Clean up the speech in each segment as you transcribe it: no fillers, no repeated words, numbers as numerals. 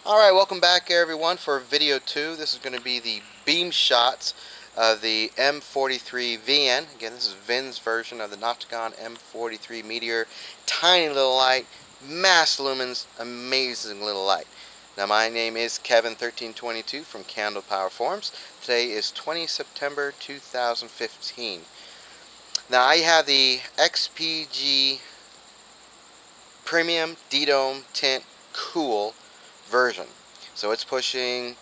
Alright, welcome back everyone for video 2. This is going to be the beam shots of the M43vn. Again, this is Vin's version of the Noctagon M43 Meteor. Tiny little light, mass lumens, amazing little light. Now my name is Kevin1322 from Candle Power Forums. Today is 20 September 2015. Now I have the XPG Premium D-Dome Tint Cool version. So it's pushing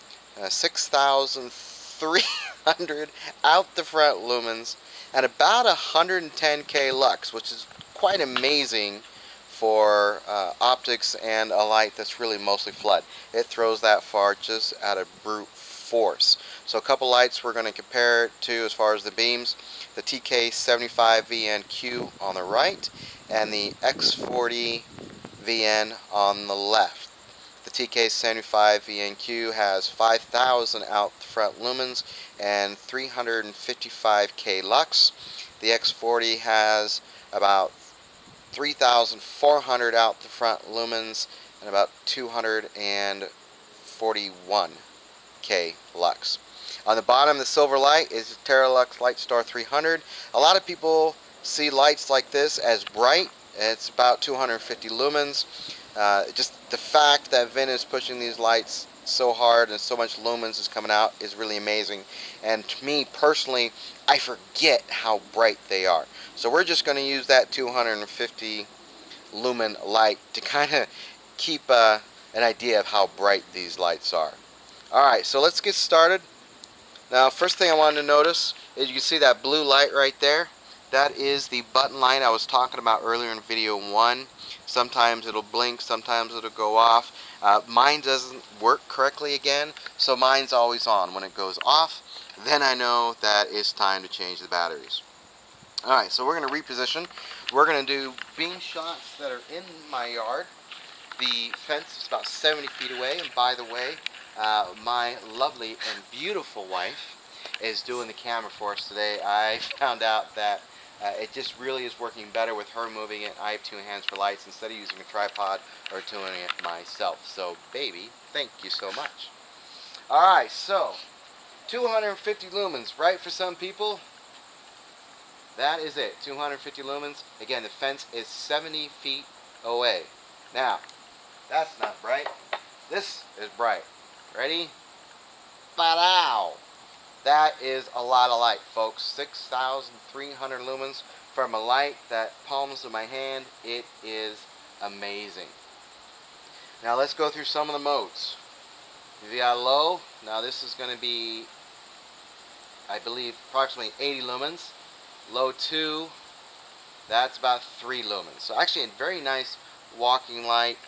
6,300 out the front lumens and about 110k lux, which is quite amazing for optics and a light that's really mostly flood. It throws that far just out of brute force. So a couple lights we're going to compare it to as far as the beams. The TK75VNQ on the right and the X40VN on the left. The TK75VNQ has 5,000 out the front lumens and 355k lux. The X40 has about 3,400 out the front lumens and about 241k lux. On the bottom, the silver light is Terralux Lightstar 300. A lot of people see lights like this as bright. It's about 250 lumens. Just the fact that Vin is pushing these lights so hard and so much lumens is coming out is really amazing. And to me personally, I forget how bright they are. So we're just going to use that 250 lumen light to kind of keep an idea of how bright these lights are. Alright, so let's get started. Now, first thing I wanted to notice is you can see that blue light right there. That is the button light I was talking about earlier in video 1. Sometimes it'll blink, sometimes it'll go off. Mine doesn't work correctly again, so mine's always on. When it goes off, then I know that it's time to change the batteries. Alright, so we're going to reposition. We're going to do beam shots that are in my yard. The fence is about 70 feet away, and by the way, my lovely and beautiful wife is doing the camera for us today. I found out that it just really is working better with her moving it. I have two hands for lights instead of using a tripod or doing it myself. So, baby, thank you so much. Alright, so 250 lumens, right, for some people? That is it, 250 lumens. Again, the fence is 70 feet away. Now, that's not bright. This is bright. Ready? Ba-dow! That is a lot of light, folks. 6,300 lumens from a light that palms of my hand. It is amazing. Now let's go through some of the modes. You got low. Now this is going to be, I believe, approximately 80 lumens. Low 2, that's about 3 lumens. So actually a very nice walking light,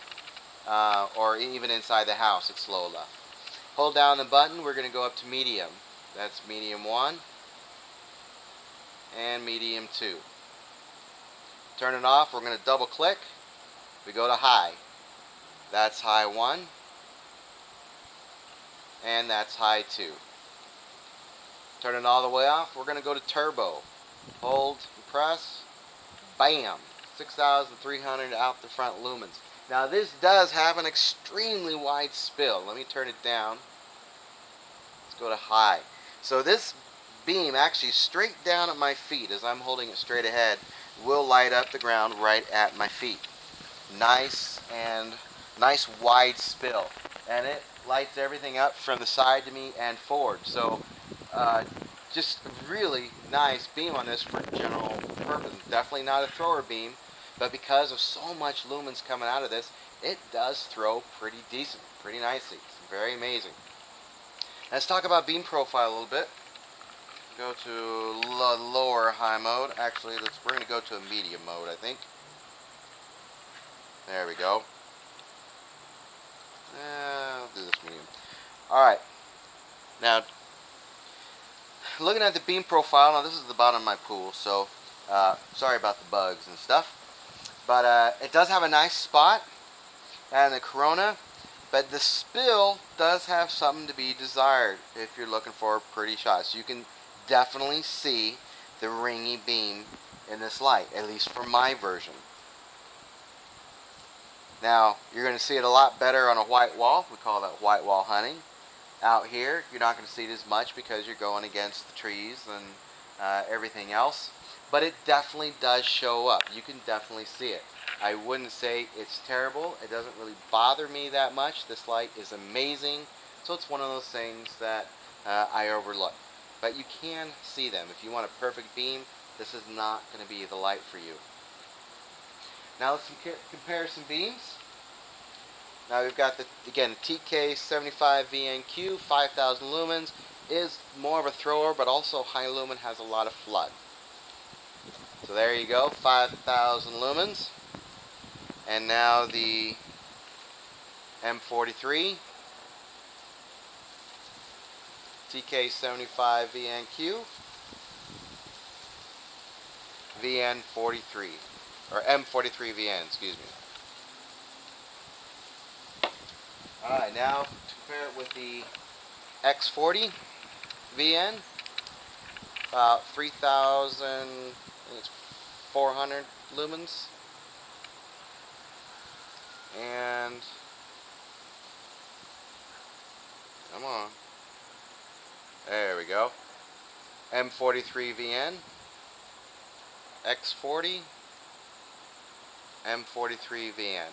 or even inside the house, it's low enough. Hold down the button, we're going to go up to medium. That's medium 1 and medium 2. Turn it off, we're going to double click. We go to high. That's high 1 and that's high 2. Turn it all the way off, we're going to go to turbo. Hold and press. Bam! 6,300 out the front lumens. Now this does have an extremely wide spill. Let me turn it down. Let's go to high. So this beam actually straight down at my feet as I'm holding it straight ahead will light up the ground right at my feet. Nice wide spill. And it lights everything up from the side to me and forward. So just a really nice beam on this for general purpose. Definitely not a thrower beam, but because of so much lumens coming out of this, it does throw pretty decent, pretty nicely. It's very amazing. Let's talk about beam profile a little bit. Go to lower high mode. Actually, we're going to go to a medium mode, I think. There we go. I'll do this medium. Alright. Now, looking at the beam profile, now this is the bottom of my pool, so sorry about the bugs and stuff. But it does have a nice spot and the corona, but the spill does have something to be desired if you're looking for pretty shots. You can definitely see the ringy beam in this light, at least for my version. Now, you're going to see it a lot better on a white wall. We call that white wall hunting. Out here, you're not going to see it as much because you're going against the trees and everything else. But it definitely does show up. You can definitely see it. I wouldn't say it's terrible. It doesn't really bother me that much. This light is amazing. So it's one of those things that I overlook. But you can see them. If you want a perfect beam, this is not going to be the light for you. Now let's compare some beams. Now we've got the TK75vnQ, 5000 lumens, is more of a thrower, but also high lumen, has a lot of flood. So there you go, 5000 lumens. And now the M43 TK75vnQ, VN43, or M43vn, excuse me. Alright, now to compare it with the X40vn, about 3,400 lumens. And, come on, there we go, M43vn, X40, M43vn.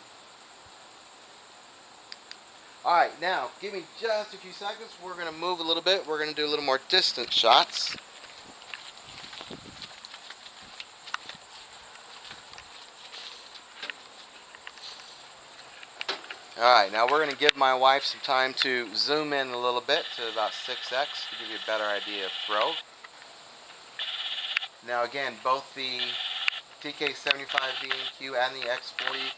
Alright, now, give me just a few seconds. We're going to move a little bit. We're going to do a little more distant shots. Alright, now we're going to give my wife some time to zoom in a little bit to about 6x to give you a better idea of throw. Now again, both the TK75vnQ and the X40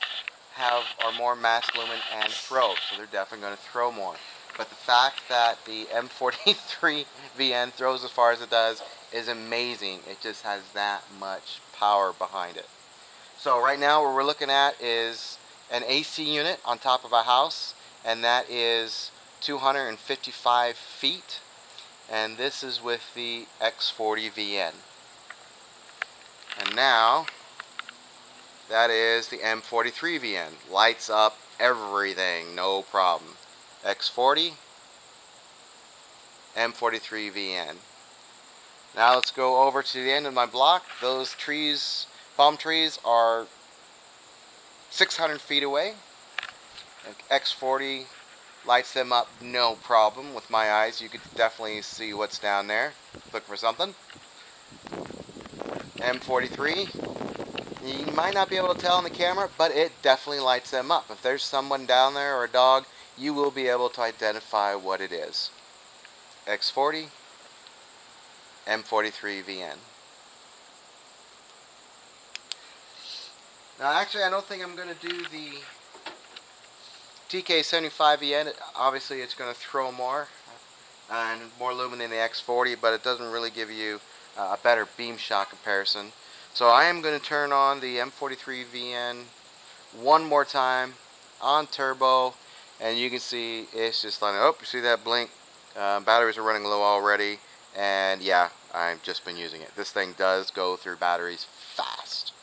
are more mass lumen and throw, so they're definitely going to throw more. But the fact that the M43vn throws as far as it does is amazing. It just has that much power behind it. So right now what we're looking at is an AC unit on top of a house, and that is 255 feet, and this is with the X40vn. And now that is the M43vn. Lights up everything, no problem. X40, M43vn. Now let's go over to the end of my block. Those trees, palm trees, are 600 feet away. X40 lights them up no problem. With my eyes, you could definitely see what's down there. Look for something. M43, you might not be able to tell on the camera, but it definitely lights them up. If there's someone down there or a dog, you will be able to identify what it is. X40, M43vn. Now actually I don't think I'm going to do the TK75vn. Obviously it's going to throw more and more lumen than the X40, but it doesn't really give you a better beam shot comparison. So I am going to turn on the M43vn one more time on turbo, and you can see it's just lining up. You see that blink? Batteries are running low already, and yeah, I've just been using it. This thing does go through batteries fast.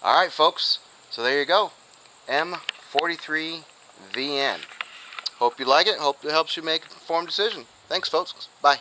Alright folks, so there you go, M43vn. Hope you like it, hope it helps you make an informed decision. Thanks folks, bye.